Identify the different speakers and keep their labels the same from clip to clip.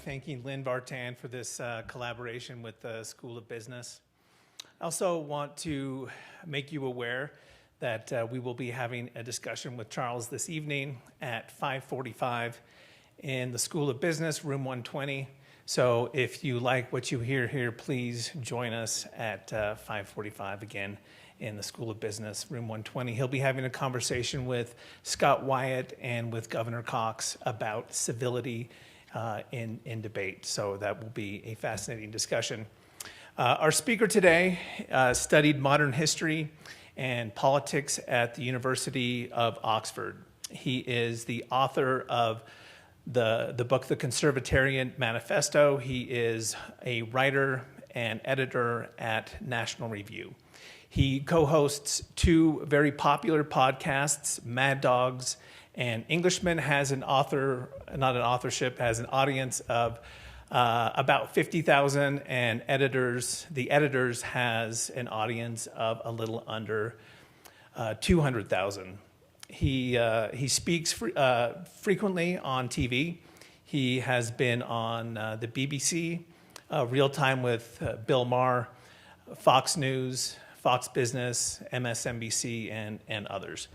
Speaker 1: Thanking Lynn Vartan for this collaboration with the School of Business. I also want to make you aware that we will be having a discussion with Charles this evening at 5:45 in the School of Business, room 120. So if you like what you hear here, please join us at 5:45 again in the School of Business, room 120. He'll be having a conversation with Scott Wyatt and with Governor Cox about civility in debate. So that will be a fascinating discussion. Our speaker today studied modern history and politics at the University of Oxford. He is the author of the book, The Conservatarian Manifesto. He is a writer and editor at National Review. He co-hosts two very popular podcasts, Mad Dogs and Englishmen, has an audience of about 50,000, and the editors has an audience of a little under 200,000. He speaks frequently on TV. He has been on the BBC, Real Time with Bill Maher, Fox News, Fox Business, MSNBC, and others.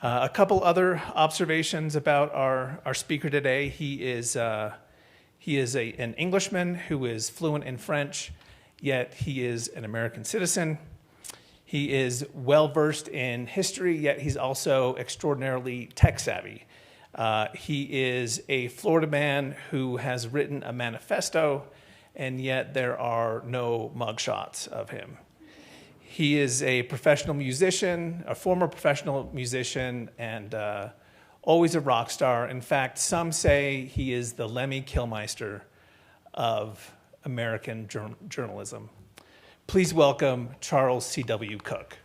Speaker 1: A couple other observations about our speaker today. He is an Englishman who is fluent in French, yet he is an American citizen. He is well-versed in history, yet he's also extraordinarily tech-savvy. He is a Florida man who has written a manifesto, and yet there are no mugshots of him. He is a professional musician, a former professional musician, and always a rock star. In fact, some say he is the Lemmy Kilmister of American journalism. Please welcome Charles C.W. Cooke.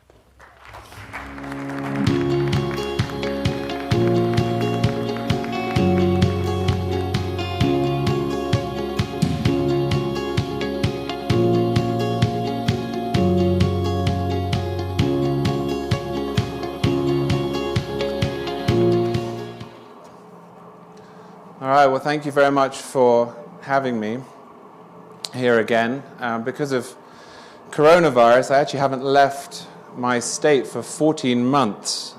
Speaker 2: All right, well, thank you very much for having me here again. Because of coronavirus, I actually haven't left my state for 14 months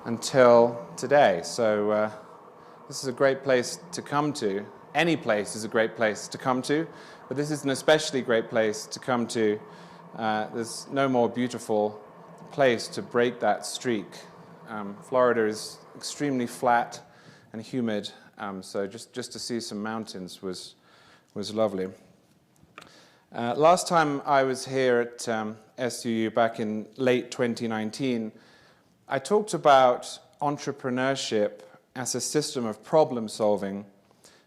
Speaker 2: until today. So this is a great place to come to. Any place is a great place to come to, but this is an especially great place to come to. There's no more beautiful place to break that streak. Florida is extremely flat and humid, so just to see some mountains was lovely. Last time I was here at SUU back in late 2019, I talked about entrepreneurship as a system of problem solving,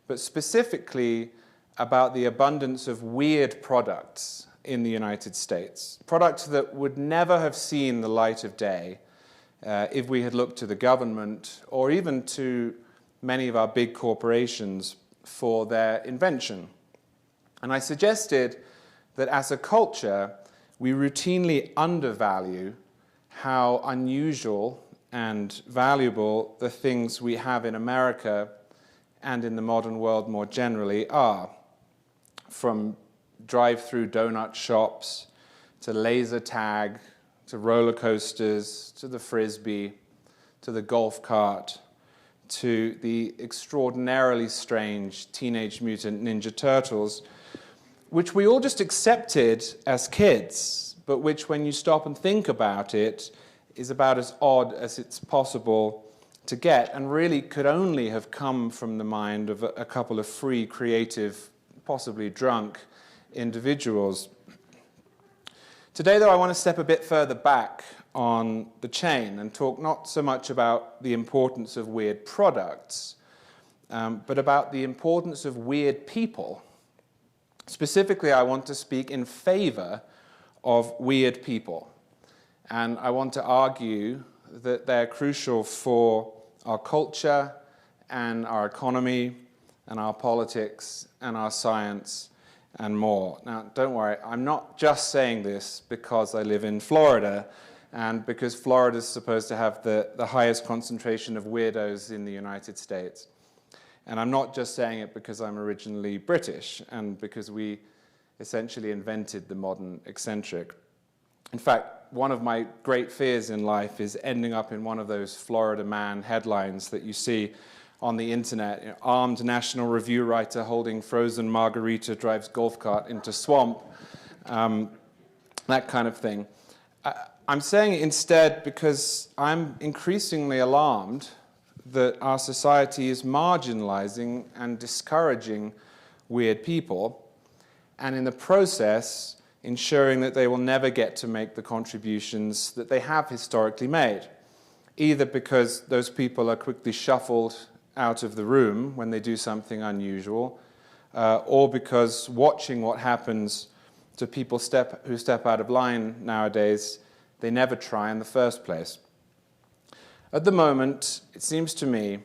Speaker 2: but specifically about the abundance of weird products in the United States, products that would never have seen the light of day if we had looked to the government or even to many of our big corporations for their invention. And I suggested that as a culture, we routinely undervalue how unusual and valuable the things we have in America and in the modern world more generally are. From drive-through donut shops, to laser tag, to roller coasters, to the Frisbee, to the golf cart, to the extraordinarily strange Teenage Mutant Ninja Turtles, which we all just accepted as kids, but which, when you stop and think about it, is about as odd as it's possible to get, and really could only have come from the mind of a couple of free, creative, possibly drunk individuals. Today, though, I want to step a bit further back on the chain and talk not so much about the importance of weird products, but about the importance of weird people. Specifically, I want to speak in favor of weird people. And I want to argue that they're crucial for our culture and our economy and our politics and our science and more. Now, don't worry, I'm not just saying this because I live in Florida and because Florida is supposed to have the highest concentration of weirdos in the United States. And I'm not just saying it because I'm originally British and because we essentially invented the modern eccentric. In fact, one of my great fears in life is ending up in one of those Florida Man headlines that you see on the internet. You know, armed National Review writer holding frozen margarita drives golf cart into swamp, that kind of thing. I'm saying it instead because I'm increasingly alarmed that our society is marginalizing and discouraging weird people, and in the process ensuring that they will never get to make the contributions that they have historically made, either because those people are quickly shuffled out of the room when they do something unusual, or because watching what happens to people who step out of line nowadays, they never try in the first place. At the moment, it seems to me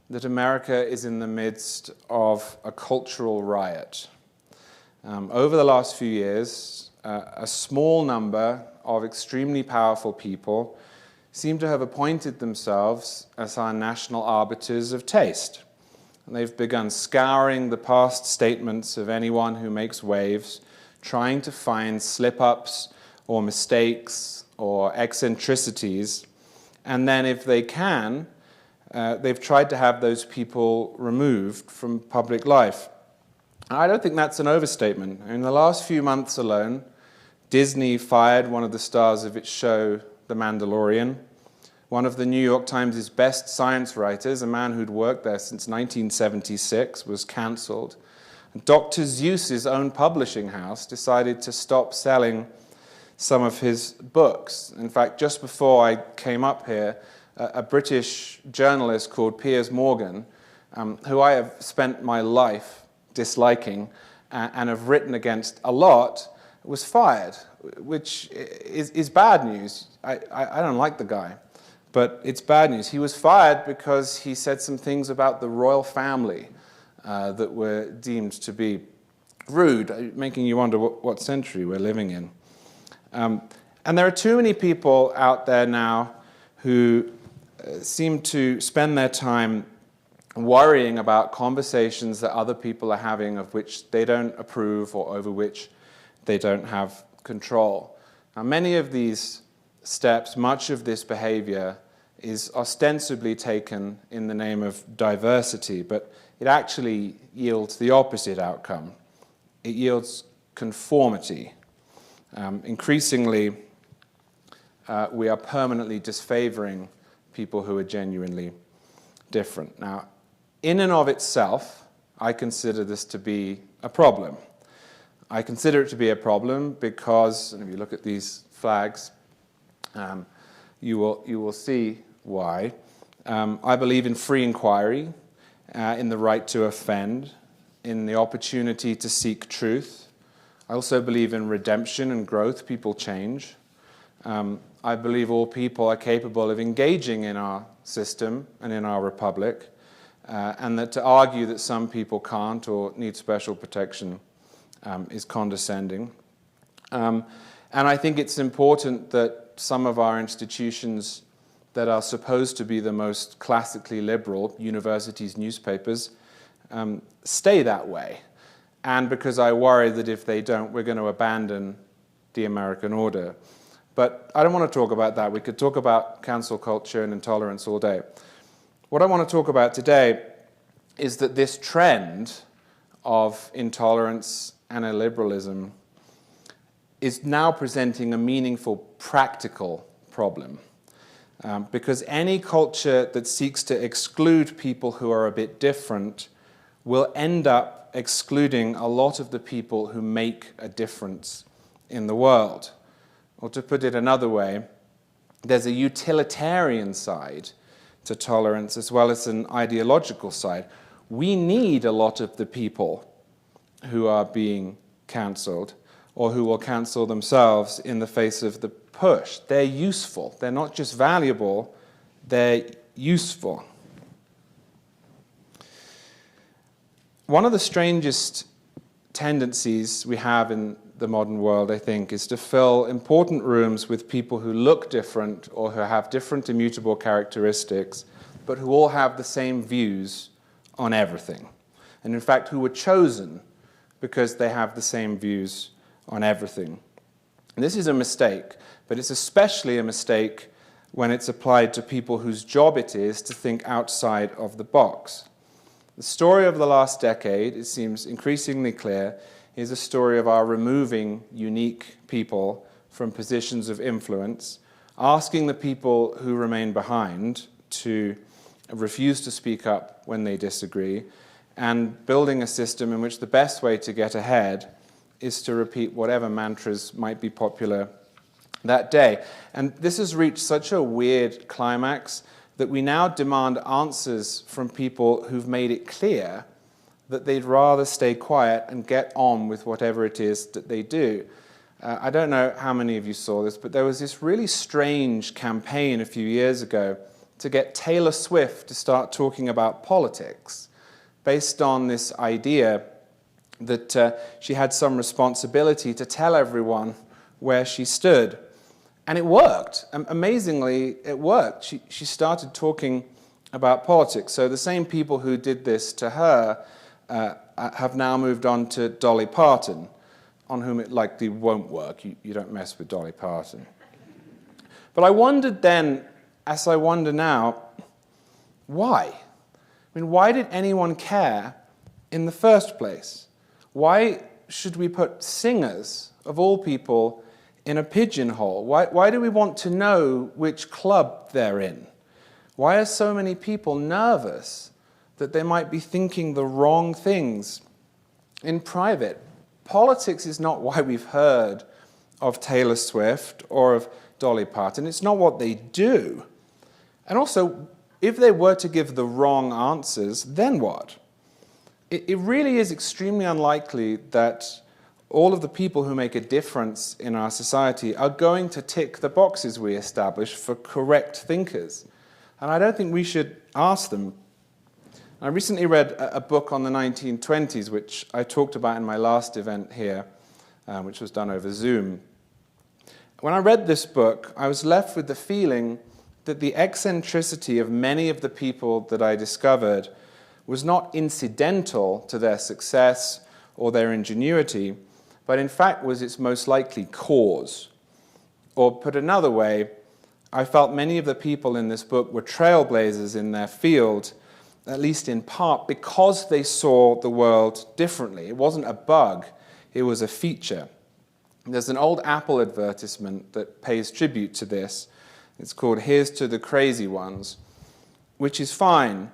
Speaker 2: that America is in the midst of a cultural riot. Over the last few years, a small number of extremely powerful people seem to have appointed themselves as our national arbiters of taste. And they've begun scouring the past statements of anyone who makes waves, trying to find slip-ups or mistakes or eccentricities. And then if they can, they've tried to have those people removed from public life. I don't think that's an overstatement. In the last few months alone, Disney fired one of the stars of its show, The Mandalorian. One of the New York Times' best science writers, a man who'd worked there since 1976, was cancelled. Dr. Seuss's own publishing house decided to stop selling some of his books. In fact, just before I came up here, a British journalist called Piers Morgan, who I have spent my life disliking and have written against a lot, was fired, which is bad news. I don't like the guy, but it's bad news. He was fired because he said some things about the royal family that were deemed to be rude, making you wonder what century we're living in. And there are too many people out there now who seem to spend their time worrying about conversations that other people are having of which they don't approve or over which they don't have control. Now, many of these steps, much of this behavior is ostensibly taken in the name of diversity, but it actually yields the opposite outcome. It yields conformity. Increasingly, we are permanently disfavoring people who are genuinely different. Now, in and of itself, I consider this to be a problem. I consider it to be a problem because, and if you look at these flags, you will see why. I believe in free inquiry, in the right to offend, in the opportunity to seek truth. I also believe in redemption and growth. People change. I believe all people are capable of engaging in our system and in our republic, and that to argue that some people can't or need special protection is condescending. And I think it's important that some of our institutions that are supposed to be the most classically liberal, universities, newspapers, stay that way. And because I worry that if they don't, we're going to abandon the American order. But I don't want to talk about that. We could talk about cancel culture and intolerance all day. What I want to talk about today is that this trend of intolerance and illiberalism is now presenting a meaningful practical problem. Because any culture that seeks to exclude people who are a bit different will end up excluding a lot of the people who make a difference in the world. Or to put it another way, there's a utilitarian side to tolerance as well as an ideological side. We need a lot of the people who are being cancelled or who will cancel themselves in the face of the push. They're useful. They're not just valuable, they're useful. One of the strangest tendencies we have in the modern world, I think, is to fill important rooms with people who look different or who have different immutable characteristics, but who all have the same views on everything. And in fact, who were chosen because they have the same views on everything. And this is a mistake, but it's especially a mistake when it's applied to people whose job it is to think outside of the box. The story of the last decade, it seems increasingly clear, is a story of our removing unique people from positions of influence, asking the people who remain behind to refuse to speak up when they disagree, and building a system in which the best way to get ahead is to repeat whatever mantras might be popular that day. And this has reached such a weird climax that we now demand answers from people who've made it clear that they'd rather stay quiet and get on with whatever it is that they do. I don't know how many of you saw this, but there was this really strange campaign a few years ago to get Taylor Swift to start talking about politics, based on this idea that she had some responsibility to tell everyone where she stood. And it worked. Amazingly, it worked. She started talking about politics. So the same people who did this to her have now moved on to Dolly Parton, on whom it likely won't work. You don't mess with Dolly Parton. But I wondered then, as I wonder now, why? I mean, why did anyone care in the first place? Why should we put singers, of all people, in a pigeonhole? Why do we want to know which club they're in? Why are so many people nervous that they might be thinking the wrong things in private? Politics is not why we've heard of Taylor Swift or of Dolly Parton. It's not what they do. And also, if they were to give the wrong answers, then what? It really is extremely unlikely that all of the people who make a difference in our society are going to tick the boxes we establish for correct thinkers. And I don't think we should ask them. I recently read a book on the 1920s, which I talked about in my last event here, which was done over Zoom. When I read this book, I was left with the feeling that the eccentricity of many of the people that I discovered was not incidental to their success or their ingenuity, but in fact was its most likely cause. Or put another way, I felt many of the people in this book were trailblazers in their field, at least in part because they saw the world differently. It wasn't a bug, it was a feature. There's an old Apple advertisement that pays tribute to this. It's called "Here's to the Crazy Ones," which is fine.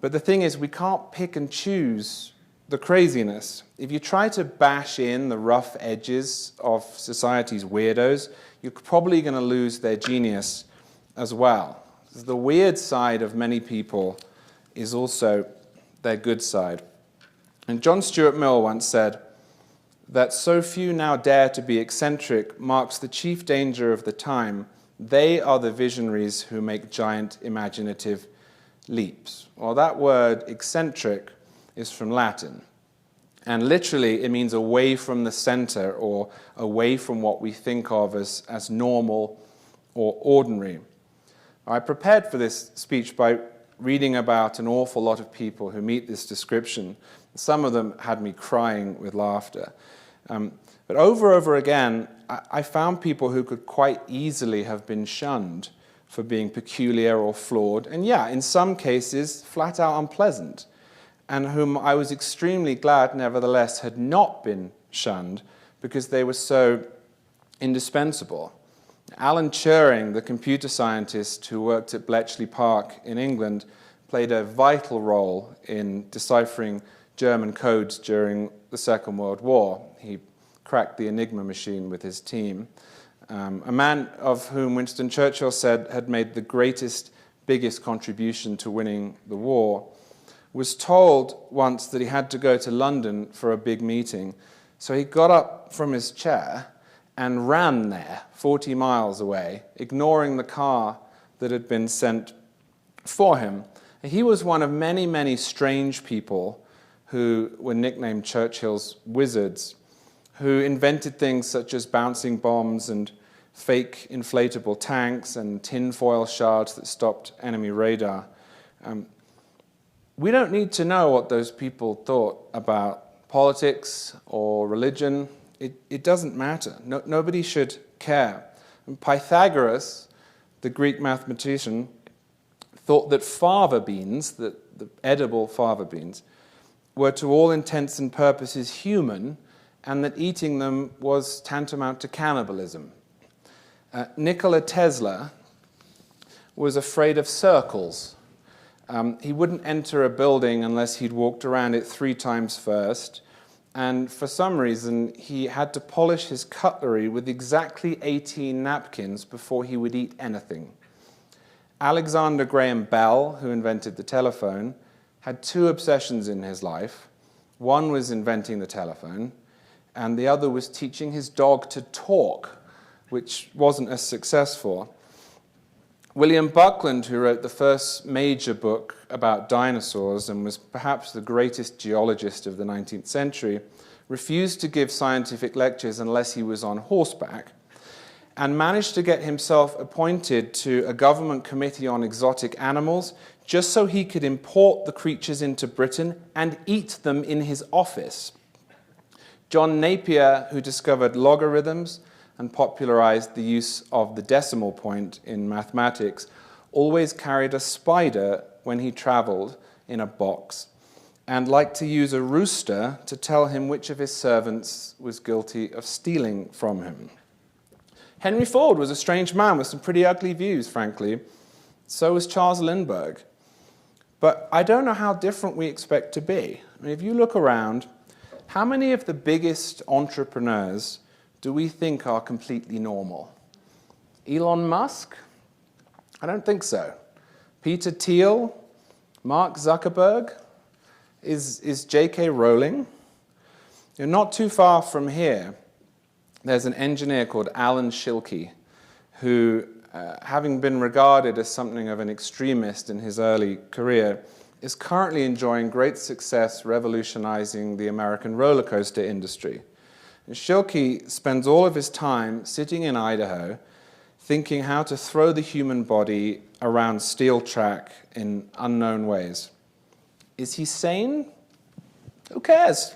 Speaker 2: But the thing is, we can't pick and choose the craziness. If you try to bash in the rough edges of society's weirdos, you're probably going to lose their genius as well. The weird side of many people is also their good side. And John Stuart Mill once said that so few now dare to be eccentric marks the chief danger of the time. They are the visionaries who make giant imaginative leaps. Well, that word eccentric is from Latin. And literally, it means away from the center or away from what we think of as normal or ordinary. I prepared for this speech by reading about an awful lot of people who meet this description. Some of them had me crying with laughter. But over again, I found people who could quite easily have been shunned for being peculiar or flawed, and yeah, in some cases, flat out unpleasant, and whom I was extremely glad, nevertheless, had not been shunned because they were so indispensable. Alan Turing, the computer scientist who worked at Bletchley Park in England, played a vital role in deciphering German codes during the Second World War. He cracked the Enigma machine with his team. a man of whom Winston Churchill said had made the biggest contribution to winning the war, was told once that he had to go to London for a big meeting. So he got up from his chair and ran there, 40 miles away, ignoring the car that had been sent for him. He was one of many, many strange people who were nicknamed Churchill's wizards, who invented things such as bouncing bombs and fake inflatable tanks and tinfoil shards that stopped enemy radar. We don't need to know what those people thought about politics or religion. It doesn't matter. Nobody should care. And Pythagoras, the Greek mathematician, thought that fava beans, the edible fava beans, were to all intents and purposes human, and that eating them was tantamount to cannibalism. Nikola Tesla was afraid of circles. He wouldn't enter a building unless he'd walked around it 3 times first, and for some reason he had to polish his cutlery with exactly 18 napkins before he would eat anything. Alexander Graham Bell, who invented the telephone, had 2 obsessions in his life. One was inventing the telephone, and the other was teaching his dog to talk, which wasn't as successful. William Buckland, who wrote the first major book about dinosaurs and was perhaps the greatest geologist of the 19th century, refused to give scientific lectures unless he was on horseback, and managed to get himself appointed to a government committee on exotic animals just so he could import the creatures into Britain and eat them in his office. John Napier, who discovered logarithms and popularized the use of the decimal point in mathematics, always carried a spider when he traveled in a box and liked to use a rooster to tell him which of his servants was guilty of stealing from him. Henry Ford was a strange man with some pretty ugly views, frankly. So was Charles Lindbergh. But I don't know how different we expect to be. I mean, if you look around, how many of the biggest entrepreneurs do we think are completely normal? Elon Musk? I don't think so. Peter Thiel? Mark Zuckerberg? Is J.K. Rowling? You're not too far from here. There's an engineer called Alan Shilkey who, having been regarded as something of an extremist in his early career, is currently enjoying great success revolutionizing the American roller coaster industry. And Shilkey spends all of his time sitting in Idaho thinking how to throw the human body around steel track in unknown ways. Is he sane? Who cares?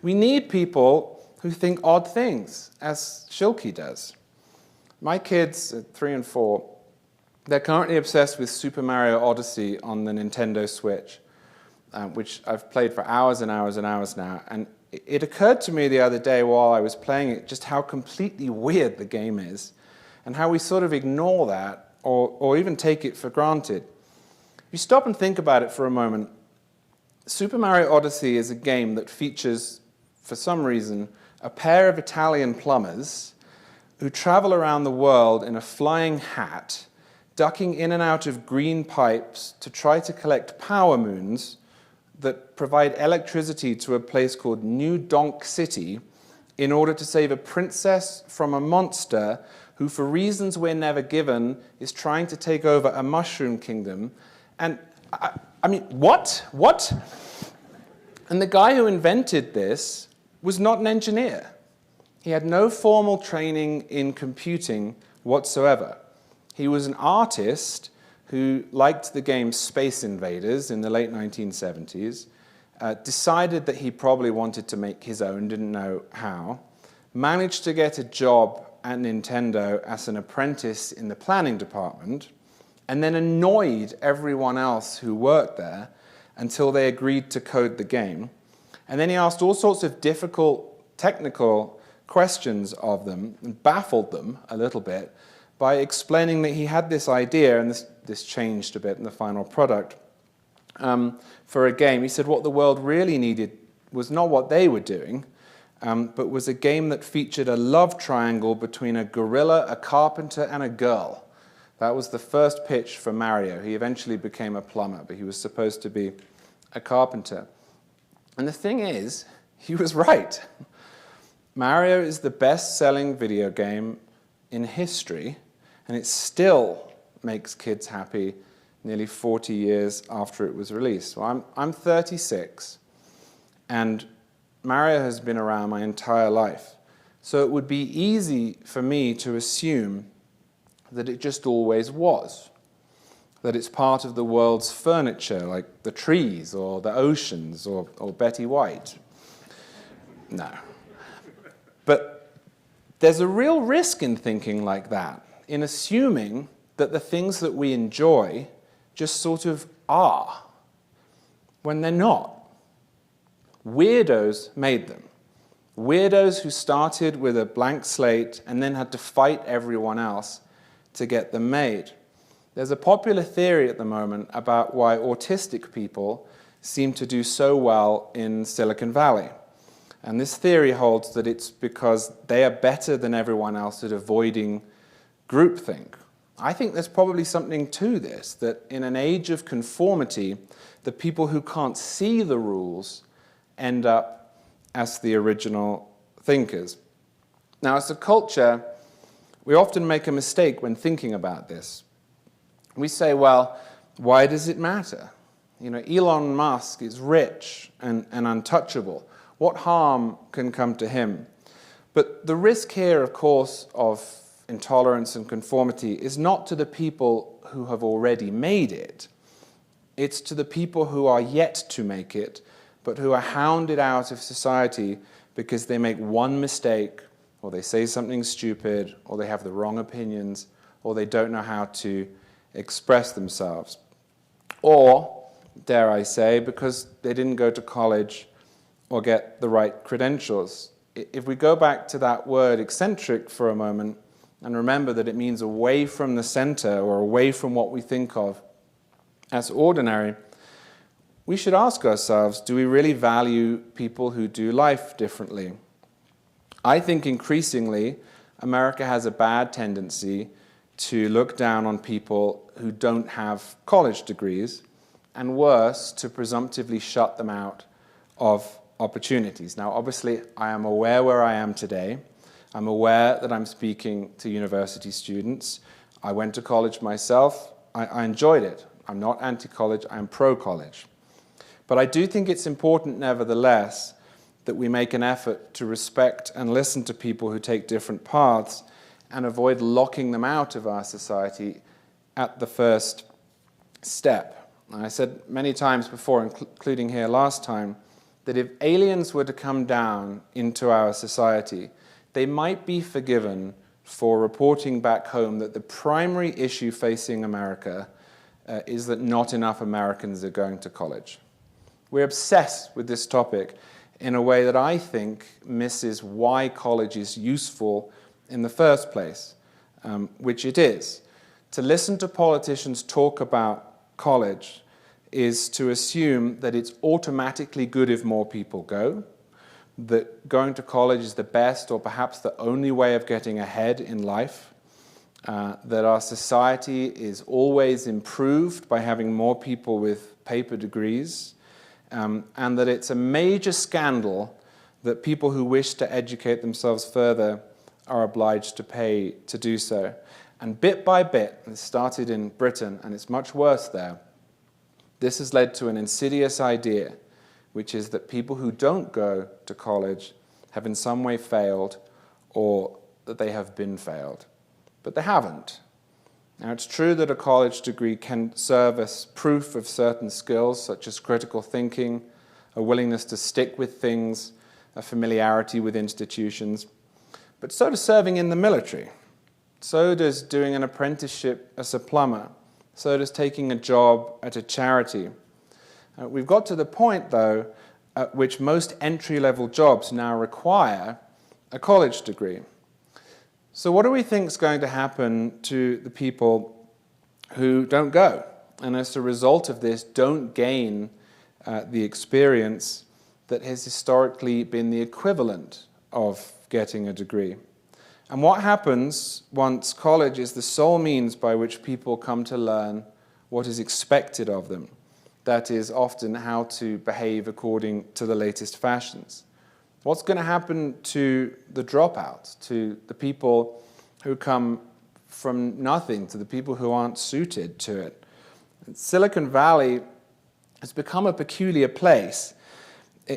Speaker 2: We need people who think odd things, as Shilkey does. My kids, 3 and 4, they're currently obsessed with Super Mario Odyssey on the Nintendo Switch, which I've played for hours and hours and hours now. And it occurred to me the other day while I was playing it just how completely weird the game is, and how we sort of ignore that or even take it for granted. If you stop and think about it for a moment, Super Mario Odyssey is a game that features, for some reason, a pair of Italian plumbers who travel around the world in a flying hat, ducking in and out of green pipes to try to collect power moons that provide electricity to a place called New Donk City in order to save a princess from a monster who, for reasons we're never given, is trying to take over a mushroom kingdom. And I mean, what? What? And the guy who invented this was not an engineer. He had no formal training in computing whatsoever. He was an artist who liked the game Space Invaders in the late 1970s, decided that he probably wanted to make his own, didn't know how, managed to get a job at Nintendo as an apprentice in the planning department, and then annoyed everyone else who worked there until they agreed to code the game. And then he asked all sorts of difficult technical questions of them and baffled them a little bit by explaining that he had this idea, and this changed a bit in the final product, for a game. He said what the world really needed was not what they were doing, but was a game that featured a love triangle between a gorilla, a carpenter, and a girl. That was the first pitch for Mario. He eventually became a plumber, but he was supposed to be a carpenter. And the thing is, he was right. Mario is the best-selling video game in history, and it still makes kids happy nearly 40 years after it was released. Well, I'm 36, and Mario has been around my entire life. So it would be easy for me to assume that it just always was, that it's part of the world's furniture, like the trees or the oceans or Betty White. No. But there's a real risk in thinking like that, in assuming that the things that we enjoy just sort of are, when they're not. Weirdos made them. Weirdos who started with a blank slate and then had to fight everyone else to get them made. There's a popular theory at the moment about why autistic people seem to do so well in Silicon Valley. And this theory holds that it's because they are better than everyone else at avoiding groupthink. I think there's probably something to this, that in an age of conformity, the people who can't see the rules end up as the original thinkers. Now, as a culture, we often make a mistake when thinking about this. We say, well, why does it matter? You know, Elon Musk is rich and untouchable. What harm can come to him? But the risk here, of course, of intolerance and conformity is not to the people who have already made it. It's to the people who are yet to make it, but who are hounded out of society because they make one mistake, or they say something stupid, or they have the wrong opinions, or they don't know how to express themselves. Or, dare I say, because they didn't go to college or get the right credentials. If we go back to that word eccentric for a moment, and remember that it means away from the center or away from what we think of as ordinary, we should ask ourselves, do we really value people who do life differently? I think increasingly America has a bad tendency to look down on people who don't have college degrees, and worse, to presumptively shut them out of opportunities. Now, obviously, I am aware where I am today. I'm aware that I'm speaking to university students. I went to college myself. I enjoyed it. I'm not anti-college, I'm pro-college. But I do think it's important, nevertheless, that we make an effort to respect and listen to people who take different paths and avoid locking them out of our society at the first step. And I said many times before, including here last time, that if aliens were to come down into our society, they might be forgiven for reporting back home that the primary issue facing America is that not enough Americans are going to college. We're obsessed with this topic in a way that I think misses why college is useful in the first place, which it is. To listen to politicians talk about college is to assume that it's automatically good if more people go, that going to college is the best or perhaps the only way of getting ahead in life, that our society is always improved by having more people with paper degrees, and that it's a major scandal that people who wish to educate themselves further are obliged to pay to do so. And bit by bit, it started in Britain, and it's much worse there, this has led to an insidious idea, which is that people who don't go to college have in some way failed, or that they have been failed. But they haven't. Now, it's true that a college degree can serve as proof of certain skills, such as critical thinking, a willingness to stick with things, a familiarity with institutions. But so does serving in the military. So does doing an apprenticeship as a plumber. So does taking a job at a charity. We've got to the point, though, at which most entry-level jobs now require a college degree. So what do we think is going to happen to the people who don't go, and as a result of this don't gain the experience that has historically been the equivalent of getting a degree. And what happens once college is the sole means by which people come to learn what is expected of them? That is often how to behave according to the latest fashions. What's going to happen to the dropouts, to the people who come from nothing, to the people who aren't suited to it? Silicon Valley has become a peculiar place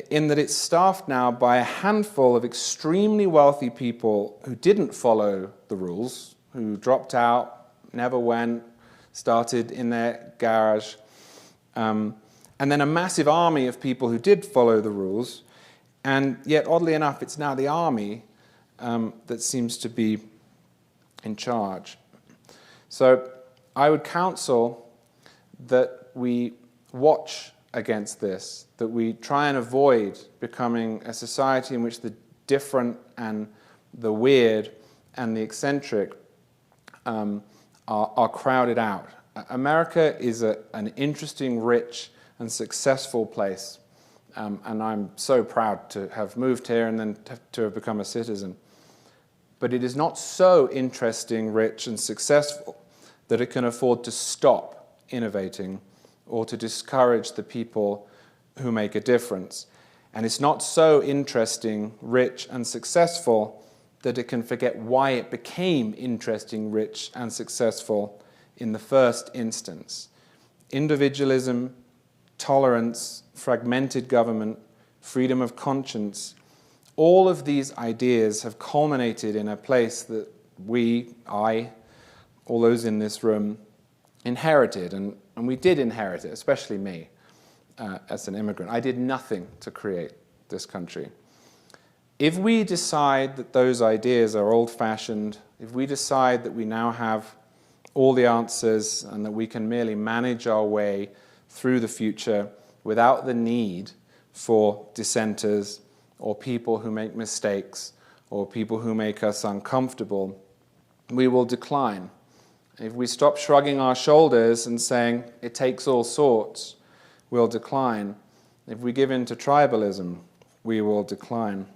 Speaker 2: in that it's staffed now by a handful of extremely wealthy people who didn't follow the rules, who dropped out, never went, started in their garage, and then a massive army of people who did follow the rules, and yet, oddly enough, it's now the army that seems to be in charge. So I would counsel that we watch against this, that we try and avoid becoming a society in which the different and the weird and the eccentric are crowded out. America is an interesting, rich, and successful place, and I'm so proud to have moved here and then to have become a citizen. But it is not so interesting, rich, and successful that it can afford to stop innovating or to discourage the people who make a difference. And it's not so interesting, rich, and successful that it can forget why it became interesting, rich, and successful in the first instance. Individualism, tolerance, fragmented government, freedom of conscience, all of these ideas have culminated in a place that I, all those in this room, inherited, and we did inherit it, especially me, as an immigrant. I did nothing to create this country. If we decide that those ideas are old-fashioned, if we decide that we now have all the answers and that we can merely manage our way through the future without the need for dissenters or people who make mistakes or people who make us uncomfortable, we will decline. If we stop shrugging our shoulders and saying, it takes all sorts, we'll decline. If we give in to tribalism, we will decline.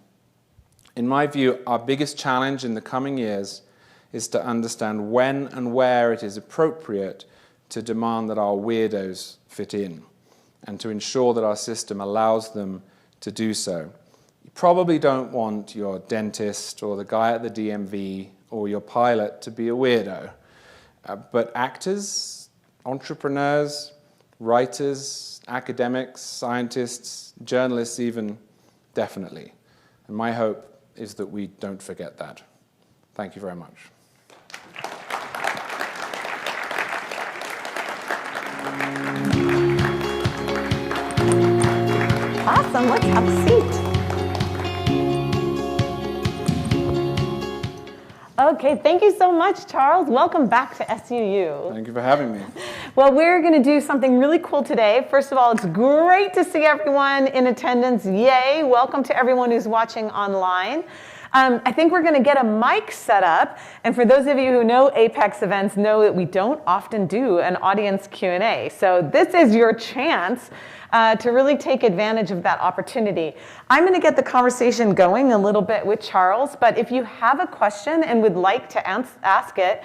Speaker 2: In my view, our biggest challenge in the coming years is to understand when and where it is appropriate to demand that our weirdos fit in, and to ensure that our system allows them to do so. You probably don't want your dentist or the guy at the DMV or your pilot to be a weirdo. But actors, entrepreneurs, writers, academics, scientists, journalists even, definitely. And my hope is that we don't forget that. Thank you very much.
Speaker 3: Awesome, let's have a seat. Okay, thank you so much, Charles. Welcome back to SUU.
Speaker 2: Thank you for having me.
Speaker 3: Well, we're going to do something really cool today. First of all, it's great to see everyone in attendance. Yay. Welcome to everyone who's watching online. I think we're going to get a mic set up. And for those of you who know A.P.E.X events, know that we don't often do an audience Q&A. So this is your chance to really take advantage of that opportunity. I'm going to get the conversation going a little bit with Charles, but if you have a question and would like to ask it,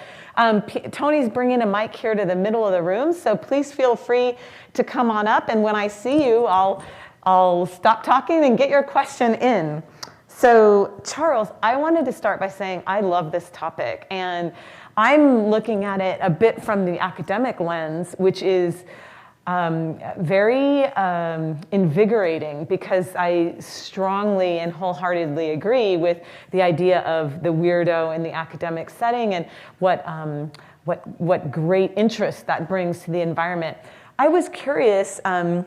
Speaker 3: Tony's bringing a mic here to the middle of the room, so please feel free to come on up, and when I see you, I'll stop talking and get your question in. So, Charles, I wanted to start by saying I love this topic, and I'm looking at it a bit from the academic lens, which is very invigorating, because I strongly and wholeheartedly agree with the idea of the weirdo in the academic setting and what great interest that brings to the environment. I was curious, one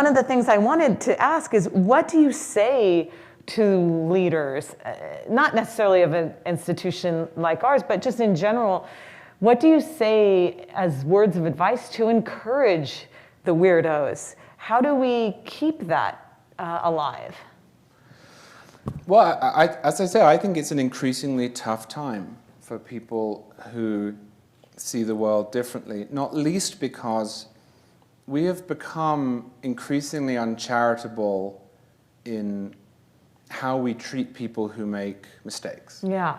Speaker 3: of the things I wanted to ask is, what do you say to leaders, not necessarily of an institution like ours, but just in general? What do you say as words of advice to encourage the weirdos? How do we keep that alive?
Speaker 2: Well, as I say, I think it's an increasingly tough time for people who see the world differently, not least because we have become increasingly uncharitable in how we treat people who make mistakes.
Speaker 3: Yeah.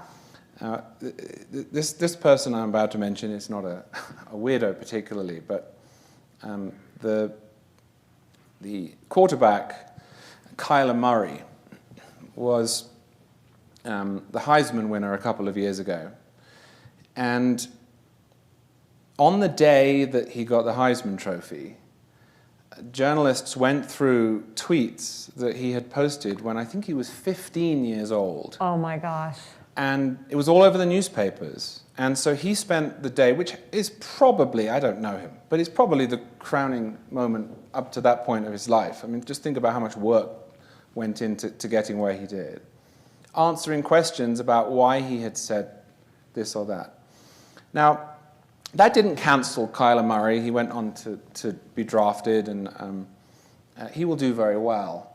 Speaker 2: This person I'm about to mention is not a weirdo particularly, but the quarterback, Kyler Murray, was the Heisman winner a couple of years ago. And on the day that he got the Heisman Trophy, journalists went through tweets that he had posted when I think he was 15 years old.
Speaker 3: Oh my gosh.
Speaker 2: And it was all over the newspapers. And so he spent the day, which is probably, I don't know him, but it's probably the crowning moment up to that point of his life. I mean, just think about how much work went into getting where he did. Answering questions about why he had said this or that. Now, that didn't cancel Kyler Murray. He went on to be drafted, and he will do very well.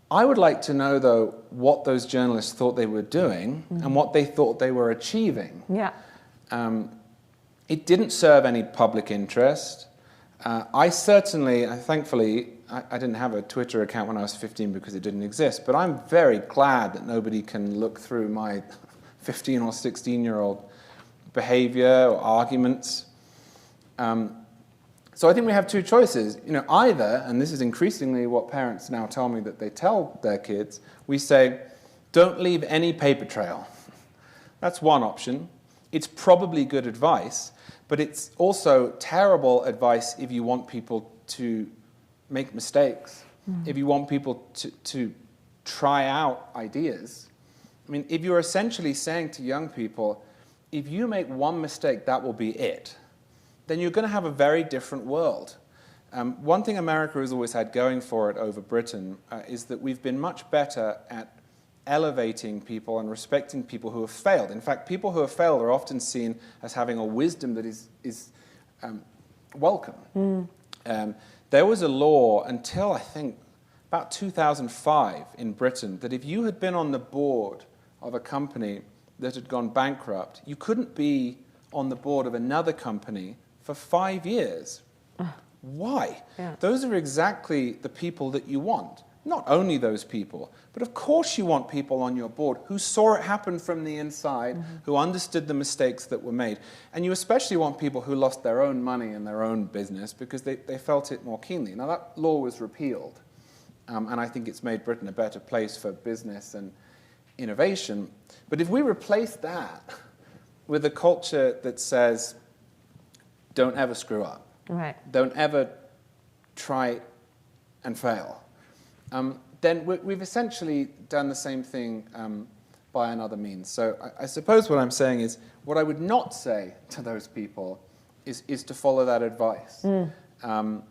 Speaker 2: I would like to know, though, what those journalists thought they were doing and what they thought they were achieving.
Speaker 3: Yeah.
Speaker 2: It didn't serve any public interest. I certainly, thankfully, I didn't have a Twitter account when I was 15 because it didn't exist, but I'm very glad that nobody can look through my 15 or 16-year-old behavior or arguments. So I think we have two choices. Either, and this is increasingly what parents now tell me that they tell their kids, we say, don't leave any paper trail. That's one option. It's probably good advice, but it's also terrible advice if you want people to make mistakes, if you want people to try out ideas. I mean, if you're essentially saying to young people, if you make one mistake, that will be it, then you're going to have a very different world. One thing America has always had going for it over Britain is that we've been much better at elevating people and respecting people who have failed. In fact, people who have failed are often seen as having a wisdom that is welcome. There was a law until, I think, about 2005 in Britain that if you had been on the board of a company that had gone bankrupt, you couldn't be on the board of another company for 5 years. Why?
Speaker 3: Yeah.
Speaker 2: Those are exactly the people that you want. Not only those people, but of course you want people on your board who saw it happen from the inside, who understood the mistakes that were made. And you especially want people who lost their own money in their own business because they felt it more keenly. Now that law was repealed, and I think it's made Britain a better place for business and innovation. But if we replace that with a culture that says, don't ever screw up,
Speaker 3: Right.
Speaker 2: don't ever try and fail, then we've essentially done the same thing by another means. So I suppose what I'm saying is, what I would not say to those people is to follow that advice. And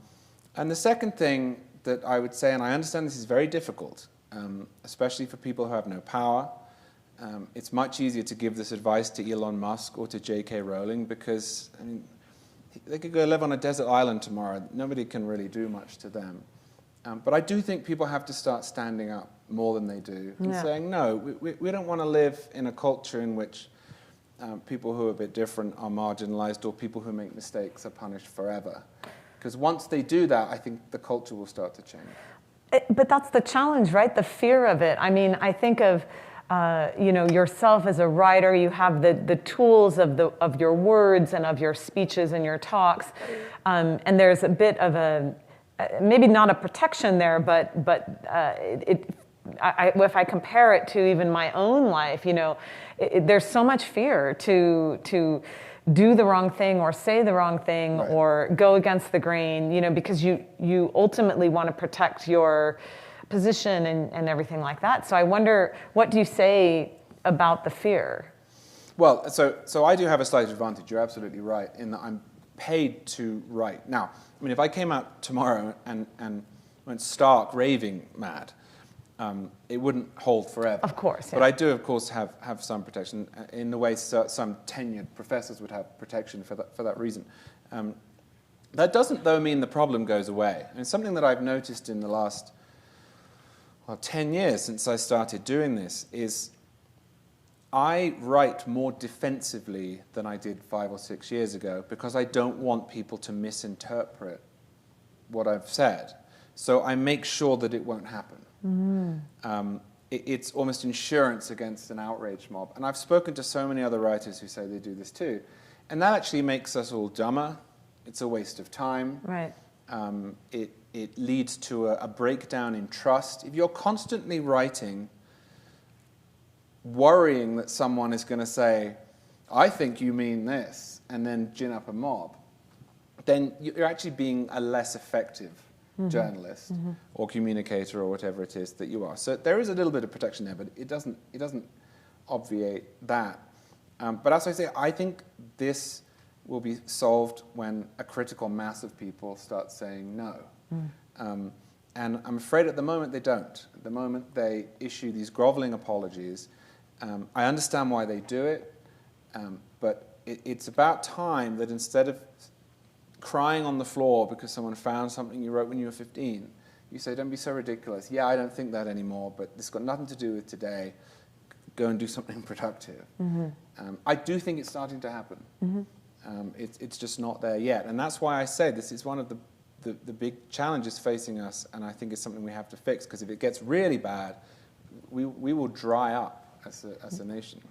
Speaker 2: the second thing that I would say, and I understand this is very difficult, especially for people who have no power. It's much easier to give this advice to Elon Musk or to J.K. Rowling because, I mean, they could go live on a desert island tomorrow. Nobody can really do much to them. But I do think people have to start standing up more than they do and saying, no, we don't want to live in a culture in which people who are a bit different are marginalized or people who make mistakes are punished forever. Because once they do that, I think the culture will start to change.
Speaker 3: But that's the challenge, right? The fear of it. I mean, I think of yourself as a writer. You have the tools of your words and of your speeches and your talks, and there's a bit of a maybe not a protection there, but if I compare it to even my own life, there's so much fear to do the wrong thing or say the wrong thing
Speaker 2: right.
Speaker 3: or go against the grain, because you ultimately want to protect your position and everything like that. So I wonder, what do you say about the fear?
Speaker 2: Well, so I do have a slight advantage. You're absolutely right in that I'm paid to write. Now, I mean, if I came out tomorrow and went stark raving mad, it wouldn't hold forever.
Speaker 3: Of course, yeah.
Speaker 2: But I do, of course, have some protection in the way some tenured professors would have protection for that reason. That doesn't, though, mean the problem goes away. And something that I've noticed in the last 10 years since I started doing this is I write more defensively than I did 5 or 6 years ago because I don't want people to misinterpret what I've said. So I make sure that it won't happen. It's almost insurance against an outrage mob. And I've spoken to so many other writers who say they do this too. And that actually makes us all dumber. It's a waste of time.
Speaker 3: Right.
Speaker 2: It leads to a breakdown in trust. If you're constantly writing, worrying that someone is going to say, I think you mean this, and then gin up a mob, then you're actually being a less effective journalist or communicator or whatever it is that you are. So there is a little bit of protection there, but it doesn't obviate that. But as I say, I think this will be solved when a critical mass of people start saying no. And I'm afraid at the moment they don't. At the moment they issue these groveling apologies. I understand why they do it, but it's about time that instead of crying on the floor because someone found something you wrote when you were 15, you say, don't be so ridiculous. Yeah, I don't think that anymore, but this got nothing to do with today. Go and do something productive. I do think it's starting to happen. It's just not there yet. And that's why I say this is one of the big challenges facing us, and I think it's something we have to fix, because if it gets really bad, we will dry up as a nation.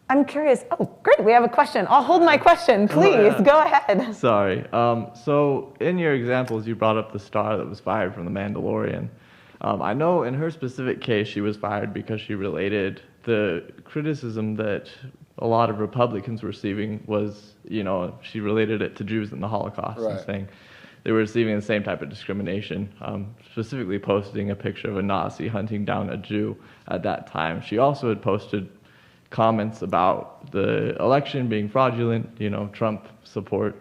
Speaker 3: I'm curious. Oh, great. We have a question. I'll hold my question. Please, go ahead.
Speaker 4: Sorry. So in your examples, you brought up the star that was fired from The Mandalorian. I know in her specific case, she was fired because she related the criticism that a lot of Republicans were receiving was, she related it to Jews in the Holocaust, and saying they were receiving the same type of discrimination, specifically posting a picture of a Nazi hunting down a Jew at that time. She also had posted comments about the election being fraudulent, Trump support,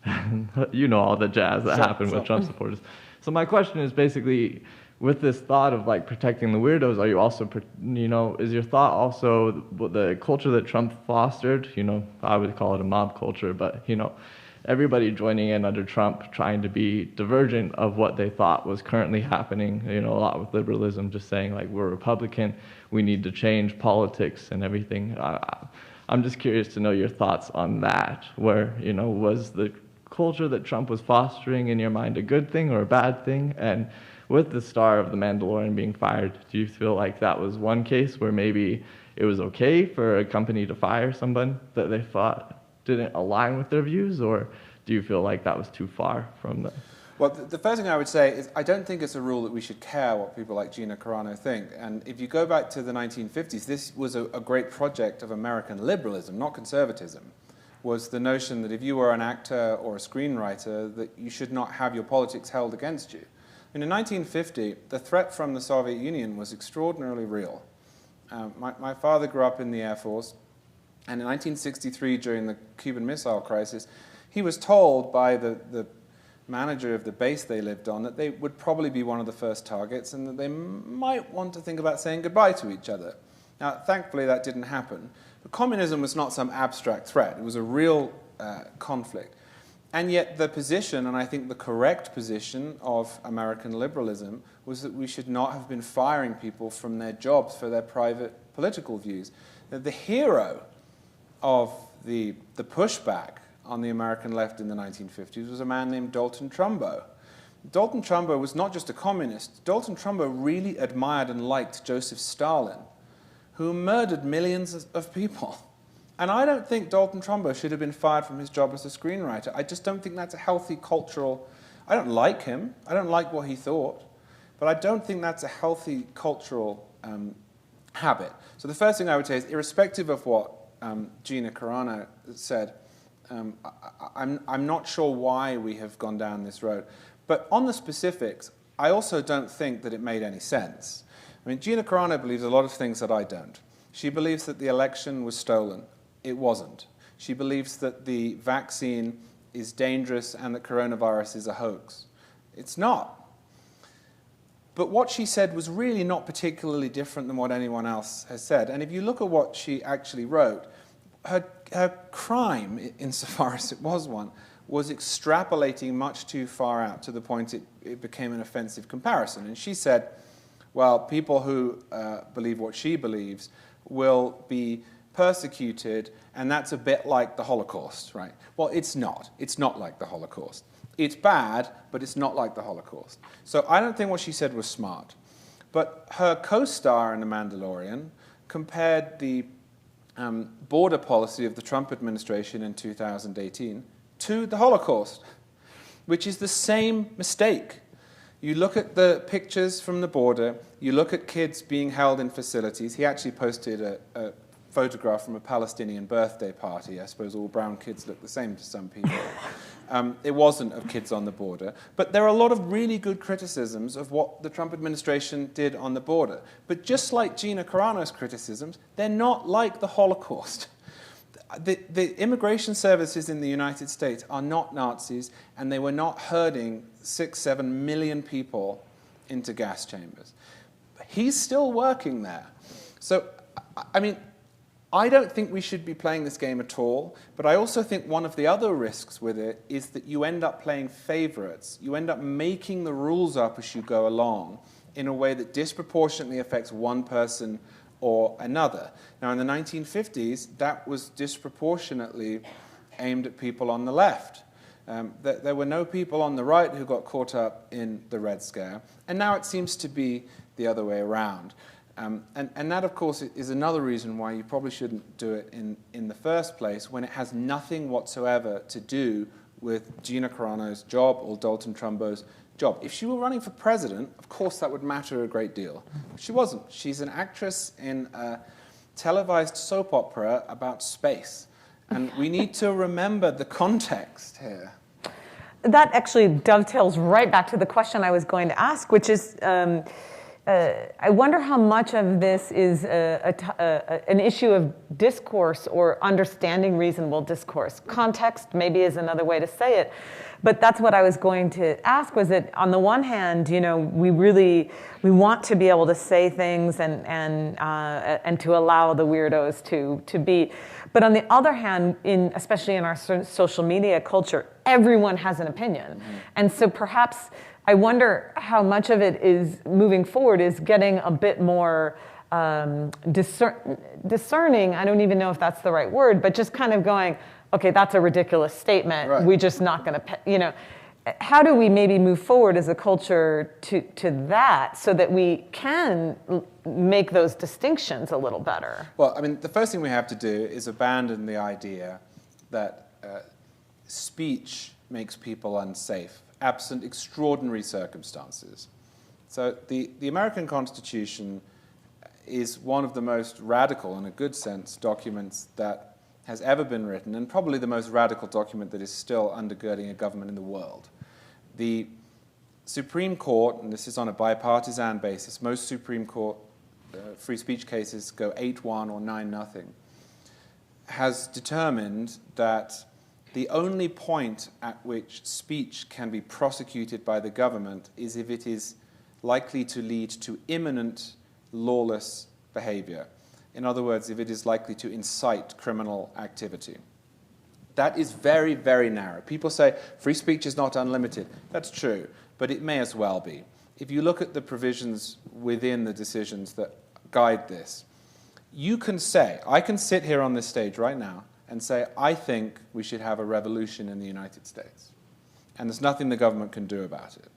Speaker 4: all the jazz that happened with Trump supporters. So my question is basically, with this thought of protecting the weirdos, are you also, is your thought also the culture that Trump fostered? I would call it a mob culture, but everybody joining in under Trump, trying to be divergent of what they thought was currently happening. A lot with liberalism, just saying we're Republican, we need to change politics and everything. I'm just curious to know your thoughts on that. Where was the culture that Trump was fostering in your mind a good thing or a bad thing? And with the star of The Mandalorian being fired, do you feel like that was one case where maybe it was okay for a company to fire someone that they thought didn't align with their views, or do you feel like that was too far from the...
Speaker 2: Well, the first thing I would say is I don't think it's a rule that we should care what people like Gina Carano think. And if you go back to the 1950s, this was a great project of American liberalism, not conservatism, was the notion that if you were an actor or a screenwriter, that you should not have your politics held against you. And in 1950, the threat from the Soviet Union was extraordinarily real. My father grew up in the Air Force, and in 1963, during the Cuban Missile Crisis, he was told by the manager of the base they lived on that they would probably be one of the first targets and that they might want to think about saying goodbye to each other. Now, thankfully, that didn't happen. But communism was not some abstract threat. It was a real conflict. And yet the position, and I think the correct position of American liberalism, was that we should not have been firing people from their jobs for their private political views. The hero of the pushback on the American left in the 1950s was a man named Dalton Trumbo. Dalton Trumbo was not just a communist. Dalton Trumbo really admired and liked Joseph Stalin, who murdered millions of people. And I don't think Dalton Trumbo should have been fired from his job as a screenwriter. I just don't think that's a healthy cultural... I don't like him. I don't like what he thought. But I don't think that's a healthy cultural habit. So the first thing I would say is, irrespective of what Gina Carano said, I'm not sure why we have gone down this road. But on the specifics, I also don't think that it made any sense. I mean, Gina Carano believes a lot of things that I don't. She believes that the election was stolen. It wasn't. She believes that the vaccine is dangerous and that coronavirus is a hoax. It's not. But what she said was really not particularly different than what anyone else has said. And if you look at what she actually wrote, her crime, insofar as it was one, was extrapolating much too far out to the point it became an offensive comparison. And she said, well, people who believe what she believes will be persecuted, and that's a bit like the Holocaust, right? Well, it's not. It's not like the Holocaust. It's bad, but it's not like the Holocaust. So I don't think what she said was smart. But her co-star in The Mandalorian compared the border policy of the Trump administration in 2018 to the Holocaust, which is the same mistake. You look at the pictures from the border, you look at kids being held in facilities. He actually posted a photograph from a Palestinian birthday party. I suppose all brown kids look the same to some people. It wasn't of kids on the border. But there are a lot of really good criticisms of what the Trump administration did on the border. But just like Gina Carano's criticisms, they're not like the Holocaust. The immigration services in the United States are not Nazis, and they were not herding 6-7 million people into gas chambers. He's still working there. So, I mean, I don't think we should be playing this game at all, but I also think one of the other risks with it is that you end up playing favorites. You end up making the rules up as you go along in a way that disproportionately affects one person or another. Now, in the 1950s, that was disproportionately aimed at people on the left. There were no people on the right who got caught up in the Red Scare, and now it seems to be the other way around. And that, of course, is another reason why you probably shouldn't do it in the first place, when it has nothing whatsoever to do with Gina Carano's job or Dalton Trumbo's job. If she were running for president, of course that would matter a great deal. But she wasn't. She's an actress in a televised soap opera about space. And we need to remember the context here.
Speaker 3: That actually dovetails right back to the question I was going to ask, which is, I wonder how much of this is an issue of discourse or understanding reasonable discourse. Context maybe is another way to say it. But that's what I was going to ask, was that on the one hand, you know, we want to be able to say things and to allow the weirdos to be. But on the other hand, especially in our social media culture, everyone has an opinion. Mm-hmm. And so perhaps I wonder how much of it is moving forward is getting a bit more discerning. I don't even know if that's the right word, but just kind of going, okay, that's a ridiculous statement. Right. We're just not going to, you know. How do we maybe move forward as a culture to that so that we can make those distinctions a little better?
Speaker 2: Well, I mean, the first thing we have to do is abandon the idea that speech makes people unsafe, absent extraordinary circumstances. So the American Constitution is one of the most radical, in a good sense, documents that has ever been written, and probably the most radical document that is still undergirding a government in the world. The Supreme Court, and this is on a bipartisan basis, most Supreme Court free speech cases go 8-1 or 9-0, has determined that the only point at which speech can be prosecuted by the government is if it is likely to lead to imminent lawless behavior. In other words, if it is likely to incite criminal activity. That is very, very narrow. People say free speech is not unlimited. That's true, but it may as well be. If you look at the provisions within the decisions that guide this, you can say, I can sit here on this stage right now and say, I think we should have a revolution in the United States. And there's nothing the government can do about it.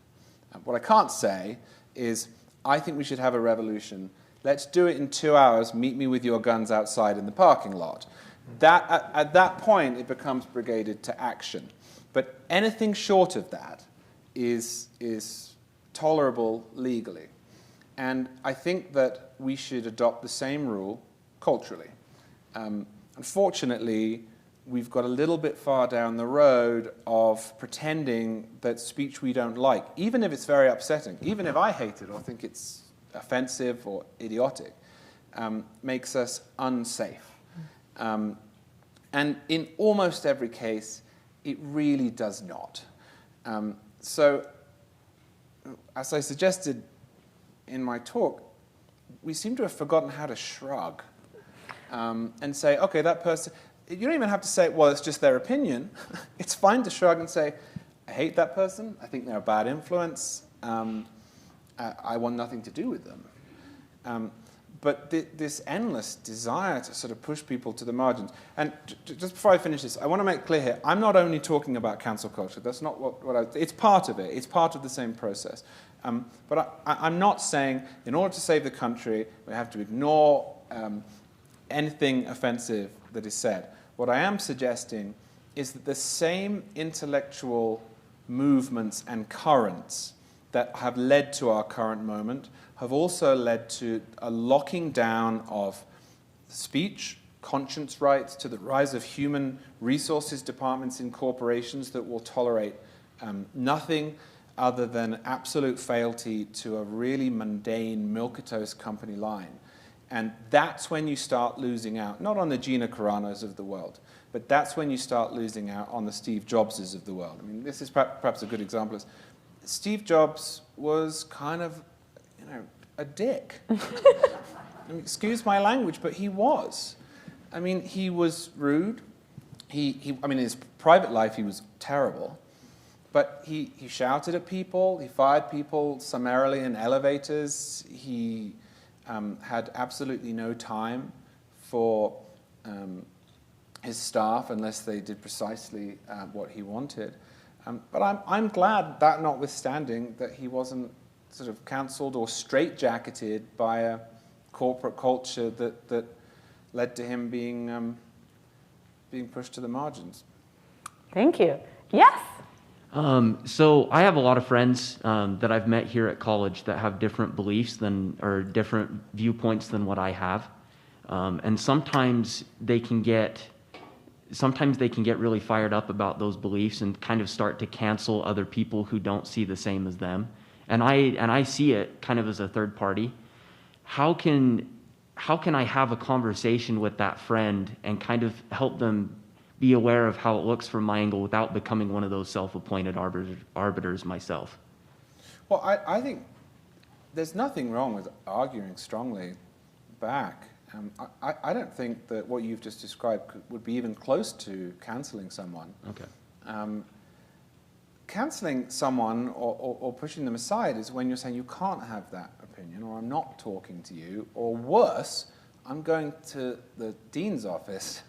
Speaker 2: And what I can't say is, I think we should have a revolution. Let's do it in 2 hours. Meet me with your guns outside in the parking lot. At that point, it becomes brigaded to action. But anything short of that is tolerable legally. And I think that we should adopt the same rule culturally. Unfortunately, we've got a little bit far down the road of pretending that speech we don't like, even if it's very upsetting, even if I hate it or think it's offensive or idiotic, makes us unsafe. And in almost every case, it really does not. So, as I suggested in my talk, we seem to have forgotten how to shrug and say, okay, that person, you don't even have to say, well, it's just their opinion. It's fine to shrug and say, I hate that person, I think they're a bad influence, I want nothing to do with them. but this endless desire to sort of push people to the margins. And just before I finish this, I want to make clear here, I'm not only talking about cancel culture. That's not it's part of it. It's part of the same process. But I'm not saying in order to save the country, we have to ignore anything offensive that is said. What I am suggesting is that the same intellectual movements and currents that have led to our current moment have also led to a locking down of speech, conscience rights, to the rise of human resources departments in corporations that will tolerate nothing other than absolute fealty to a really mundane milquetoast company line. And that's when you start losing out, not on the Gina Caranos of the world, but that's when you start losing out on the Steve Jobses of the world. I mean, this is perhaps a good example. Steve Jobs was kind of, a dick. I mean, excuse my language, but he was. I mean, he was rude. I mean, in his private life, he was terrible. But he shouted at people. He fired people summarily in elevators. He had absolutely no time for his staff unless they did precisely what he wanted. But I'm glad, that notwithstanding, that he wasn't sort of cancelled or straitjacketed by a corporate culture that led to him being pushed to the margins.
Speaker 3: Thank you. Yes?
Speaker 5: So I have a lot of friends that I've met here at college that have different beliefs or different viewpoints than what I have. And sometimes they can get really fired up about those beliefs and kind of start to cancel other people who don't see the same as them. And I see it kind of as a third party. How can I have a conversation with that friend and kind of help them be aware of how it looks from my angle without becoming one of those self-appointed arbiters myself?
Speaker 2: Well, I think there's nothing wrong with arguing strongly back. I don't think that what you've just described would be even close to cancelling someone.
Speaker 5: Okay.
Speaker 2: Cancelling someone or pushing them aside is when you're saying you can't have that opinion, or I'm not talking to you, or worse, I'm going to the dean's office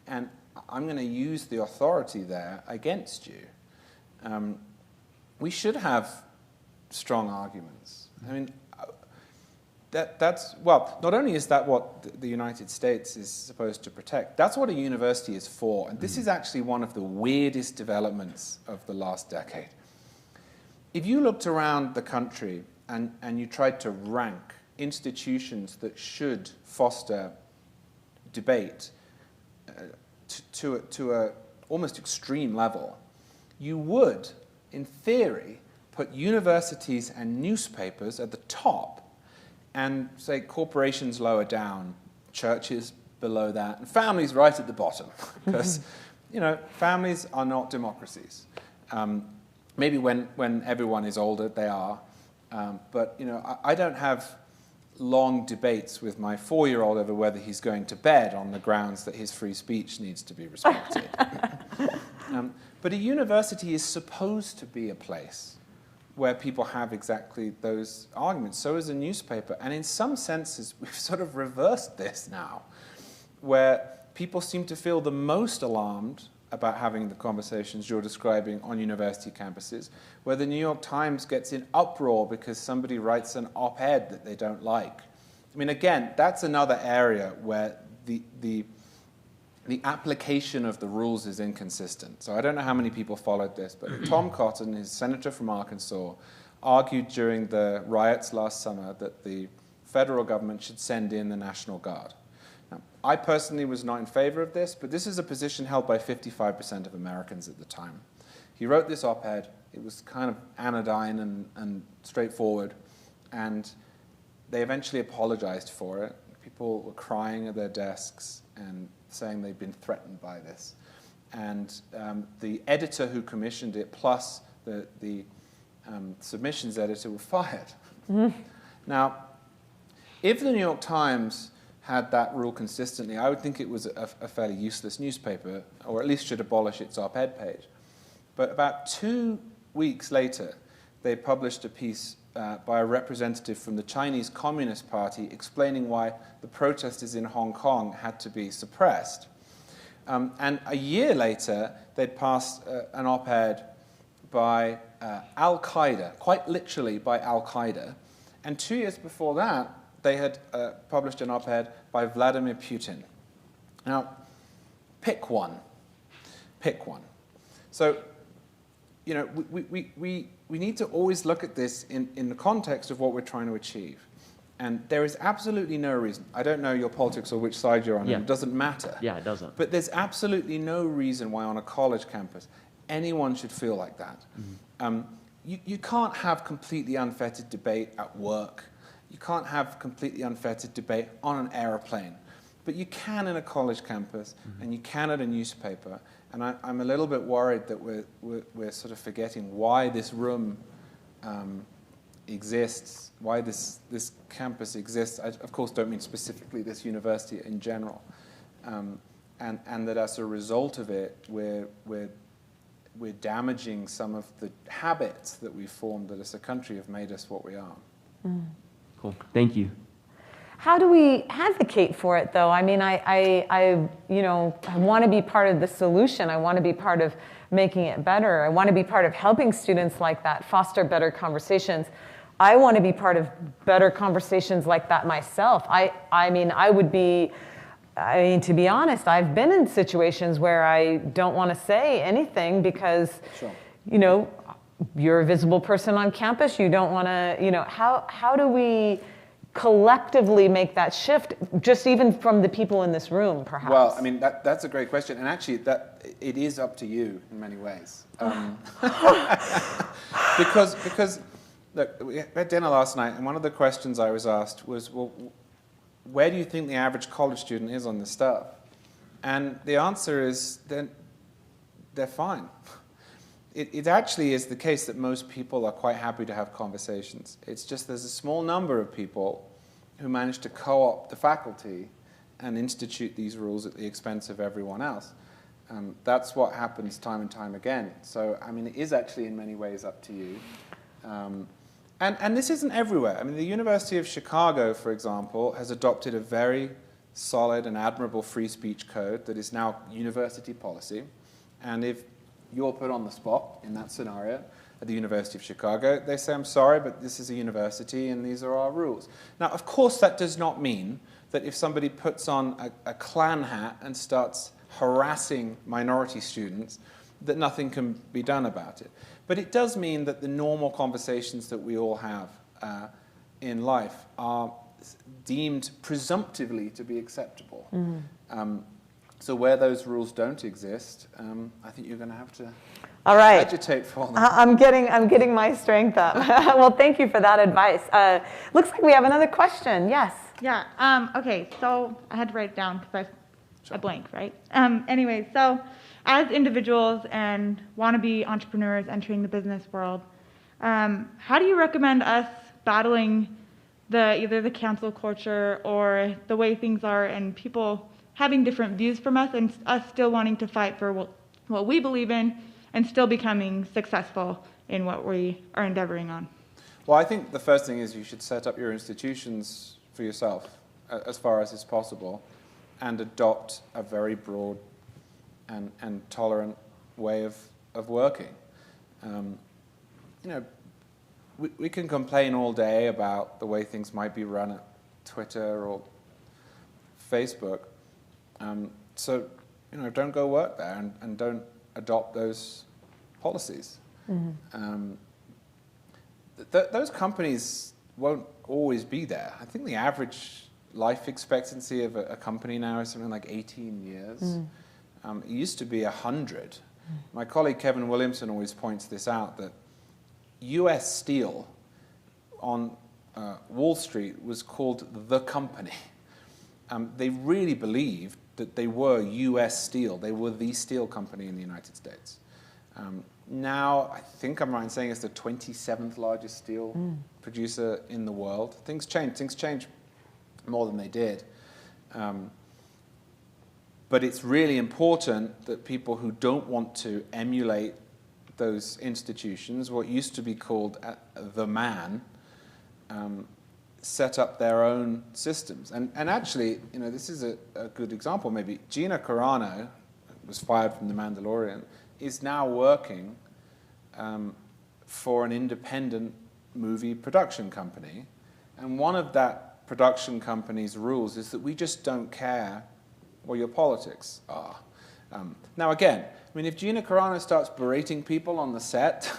Speaker 2: and I'm going to use the authority there against you. We should have strong arguments. I mean, not only is that what the United States is supposed to protect, that's what a university is for. And this is actually one of the weirdest developments of the last decade. If you looked around the country and you tried to rank institutions that should foster debate to a almost extreme level, you would, in theory, put universities and newspapers at the top, and say corporations lower down, churches below that, and families right at the bottom, because families are not democracies. Maybe when everyone is older, they are, but I don't have long debates with my 4-year-old over whether he's going to bed on the grounds that his free speech needs to be respected. But a university is supposed to be a place where people have exactly those arguments. So is a newspaper. And in some senses, we've sort of reversed this now, where people seem to feel the most alarmed about having the conversations you're describing on university campuses, where the New York Times gets in uproar because somebody writes an op-ed that they don't like. I mean, again, that's another area where the application of the rules is inconsistent. So I don't know how many people followed this, but Tom Cotton, his senator from Arkansas, argued during the riots last summer that the federal government should send in the National Guard. Now, I personally was not in favor of this, but this is a position held by 55% of Americans at the time. He wrote this op-ed. It was kind of anodyne and straightforward, and they eventually apologized for it. People were crying at their desks and saying they'd been threatened by this. And the editor who commissioned it, plus the submissions editor, were fired. Mm-hmm. Now, if the New York Times had that rule consistently, I would think it was a fairly useless newspaper, or at least should abolish its op-ed page. But about 2 weeks later, they published a piece by a representative from the Chinese Communist Party explaining why the protesters in Hong Kong had to be suppressed. And a year later, they'd passed an op-ed by Al-Qaeda, quite literally by Al-Qaeda. And 2 years before that, they had published an op-ed by Vladimir Putin. Now, pick one. Pick one. So, you know, we need to always look at this in the context of what we're trying to achieve. And there is absolutely no reason, I don't know your politics or which side you're on,
Speaker 5: Yeah.
Speaker 2: and it doesn't matter.
Speaker 5: Yeah, it doesn't.
Speaker 2: But there's absolutely no reason why on a college campus anyone should feel like that. Mm-hmm. You can't have completely unfettered debate at work. You can't have completely unfettered debate on an airplane. But you can in a college campus, mm-hmm. and you can at a newspaper. And I'm a little bit worried that we're sort of forgetting why this room exists, why this campus exists. I, of course, don't mean specifically this university in general. And that as a result of it, we're damaging some of the habits that we've formed that as a country have made us what we are.
Speaker 3: Mm.
Speaker 5: Cool. Thank you.
Speaker 3: How do we advocate for it, though? I mean, I want to be part of the solution. I want to be part of making it better. I want to be part of helping students like that foster better conversations. I want to be part of better conversations like that myself. I mean, to be honest, I've been in situations where I don't want to say anything because,
Speaker 2: Sure.
Speaker 3: you know, you're a visible person on campus. You don't want to, you know, how do we collectively make that shift, just even from the people in this room, perhaps?
Speaker 2: Well, I mean, that's a great question. And actually, it is up to you in many ways. Because look, we had dinner last night, and one of the questions I was asked was, well, where do you think the average college student is on this stuff? And the answer is, they're fine. It actually is the case that most people are quite happy to have conversations. It's just there's a small number of people who manage to co-opt the faculty and institute these rules at the expense of everyone else. That's what happens time and time again. So, I mean, it is actually in many ways up to you. And this isn't everywhere. I mean, the University of Chicago, for example, has adopted a very solid and admirable free speech code that is now university policy. And if you're put on the spot in that scenario at the University of Chicago, they say, I'm sorry, but this is a university and these are our rules. Now, of course, that does not mean that if somebody puts on a Klan hat and starts harassing minority students, that nothing can be done about it. But it does mean that the normal conversations that we all have in life are deemed presumptively to be acceptable. Mm-hmm. So where those rules don't exist, I think you're going to have to agitate for them.
Speaker 3: I'm getting my strength up. Well, thank you for that advice. Looks like we have another question. Yes.
Speaker 6: Yeah. Okay. So I had to write it down because I blank, right? Anyway, so as individuals and wannabe entrepreneurs entering the business world, how do you recommend us battling either the cancel culture or the way things are and people having different views from us and us still wanting to fight for what we believe in and still becoming successful in what we are endeavoring on?
Speaker 2: Well, I think the first thing is you should set up your institutions for yourself as far as is possible and adopt a very broad and tolerant way of working. We can complain all day about the way things might be run at Twitter or Facebook. So, don't go work there and don't adopt those policies. Mm-hmm. Those companies won't always be there. I think the average life expectancy of a company now is something like 18 years. Mm. It used to be 100. My colleague Kevin Williamson always points this out, that U.S. Steel on Wall Street was called the company. They really believed that they were U.S. Steel. They were the steel company in the United States. Now, I think I'm right in saying it's the 27th largest steel producer in the world. Things change. Things change more than they did. But it's really important that people who don't want to emulate those institutions, what used to be called the man, set up their own systems. And actually, this is a good example maybe. Gina Carano was fired from The Mandalorian, is now working for an independent movie production company. And one of that production company's rules is that we just don't care what your politics are. Now again, if Gina Carano starts berating people on the set,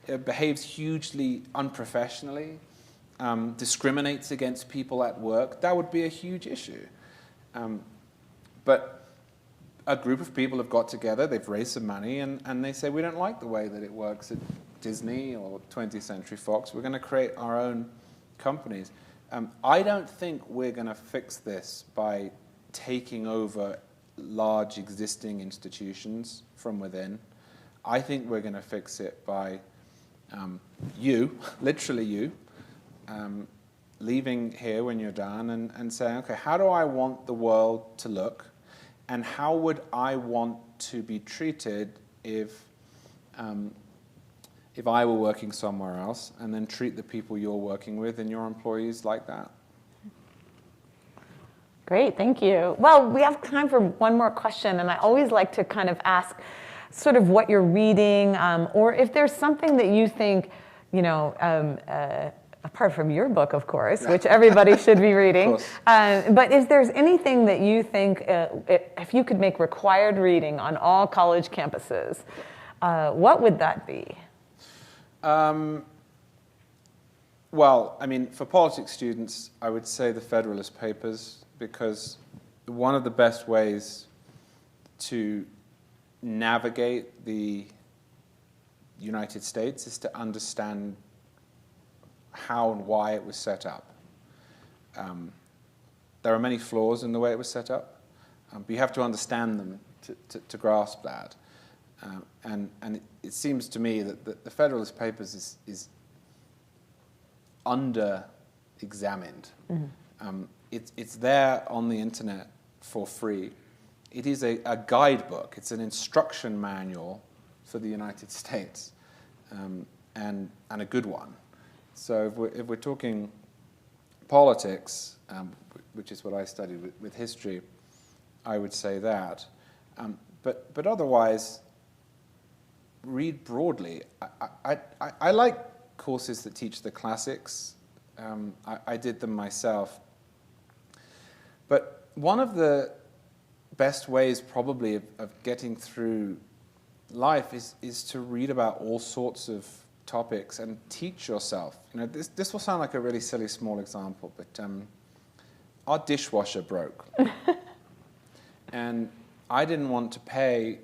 Speaker 2: it behaves hugely unprofessionally, discriminates against people at work, that would be a huge issue. But a group of people have got together, they've raised some money, and they say, we don't like the way that it works at Disney or 20th Century Fox, we're going to create our own companies. I don't think we're going to fix this by taking over large existing institutions from within. I think we're going to fix it by literally you, leaving here when you're done and saying, okay, how do I want the world to look? And how would I want to be treated if I were working somewhere else, and then treat the people you're working with and your employees like that?
Speaker 3: Great, thank you. Well, we have time for one more question, and I always like to kind of ask sort of what you're reading, or if there's something that you think, apart from your book, of course, which everybody should be reading, but if there's anything that you think, if you could make required reading on all college campuses, what would that be?
Speaker 2: Well, for politics students, I would say the Federalist Papers, because one of the best ways to navigate the United States is to understand how and why it was set up. There are many flaws in the way it was set up, but you have to understand them to grasp that. And it seems to me that the Federalist Papers is under-examined. Mm-hmm. It's there on the internet for free. It is a guidebook. It's an instruction manual for the United States, and a good one. So if we're talking politics, which is what I studied with history, I would say that. But otherwise, read broadly. I like courses that teach the classics. I did them myself. But one of the best ways probably of getting through life is to read about all sorts of topics and teach yourself. This will sound like a really silly small example, but our dishwasher broke. And I didn't want to pay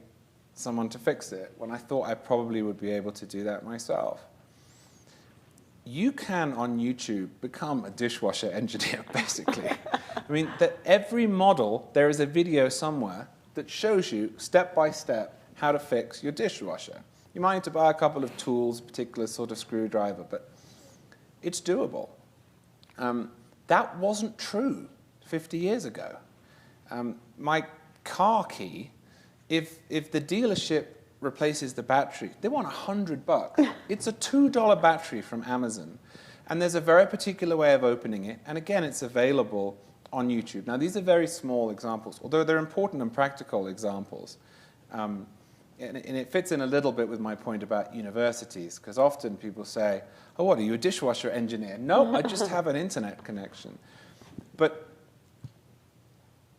Speaker 2: someone to fix it when I thought I probably would be able to do that myself. You can, on YouTube, become a dishwasher engineer, basically. That every model, there is a video somewhere that shows you, step by step, how to fix your dishwasher. You might need to buy a couple of tools, a particular sort of screwdriver, but it's doable. That wasn't true 50 years ago. My car key, if the dealership replaces the battery, they want $100. It's a $2 battery from Amazon. And there's a very particular way of opening it. And again, it's available on YouTube. Now, these are very small examples, although they're important and practical examples. And it fits in a little bit with my point about universities, because often people say, oh, what, are you a dishwasher engineer? No, I just have an internet connection. But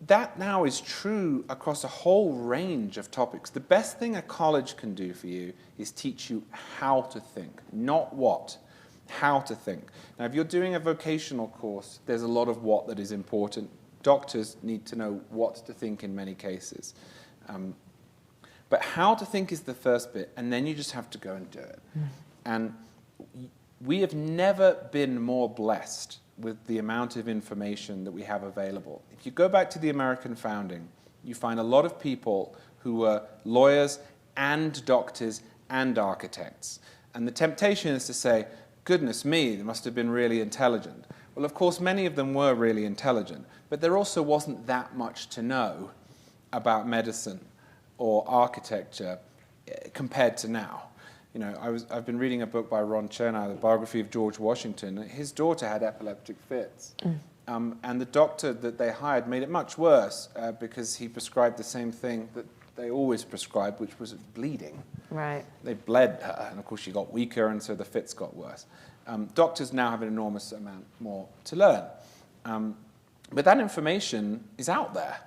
Speaker 2: that now is true across a whole range of topics. The best thing a college can do for you is teach you how to think, not what, how to think. Now, if you're doing a vocational course, there's a lot of what that is important. Doctors need to know what to think in many cases. But how to think is the first bit, and then you just have to go and do it. And we have never been more blessed with the amount of information that we have available. If you go back to the American founding, you find a lot of people who were lawyers and doctors and architects. And the temptation is to say, goodness me, they must have been really intelligent. Well, of course, many of them were really intelligent, but there also wasn't that much to know about medicine or architecture compared to now. I've been reading a book by Ron Chernow, the biography of George Washington. His daughter had epileptic fits. And the doctor that they hired made it much worse because he prescribed the same thing that they always prescribed, which was bleeding.
Speaker 3: Right.
Speaker 2: They bled her, and of course she got weaker, and so the fits got worse. Doctors now have an enormous amount more to learn. But that information is out there.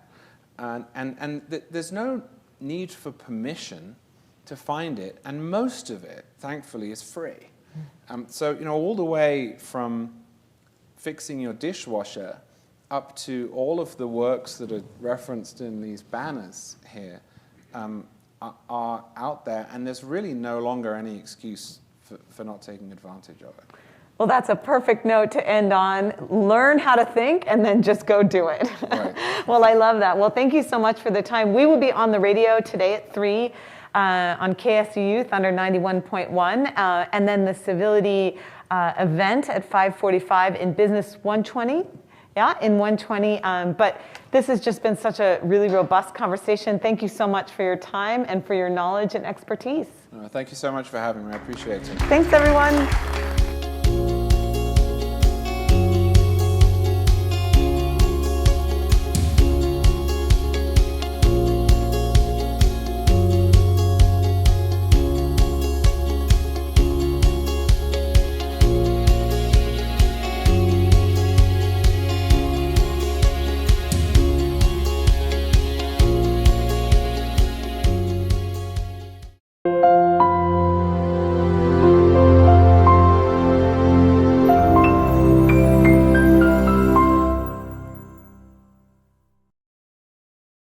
Speaker 2: And there's no need for permission to find it, and most of it, thankfully, is free. So, all the way from fixing your dishwasher up to all of the works that are referenced in these banners here are out there, and there's really no longer any excuse for not taking advantage of it.
Speaker 3: Well, that's a perfect note to end on. Learn how to think and then just go do it.
Speaker 2: Right.
Speaker 3: Well, I love that. Well, thank you so much for the time. We will be on the radio today at 3 on KSU Youth under 91.1, and then the civility event at 5:45 in Business 120. Yeah, in 120. But this has just been such a really robust conversation. Thank you so much for your time and for your knowledge and expertise.
Speaker 2: Thank you so much for having me. I appreciate it.
Speaker 3: Thanks, everyone.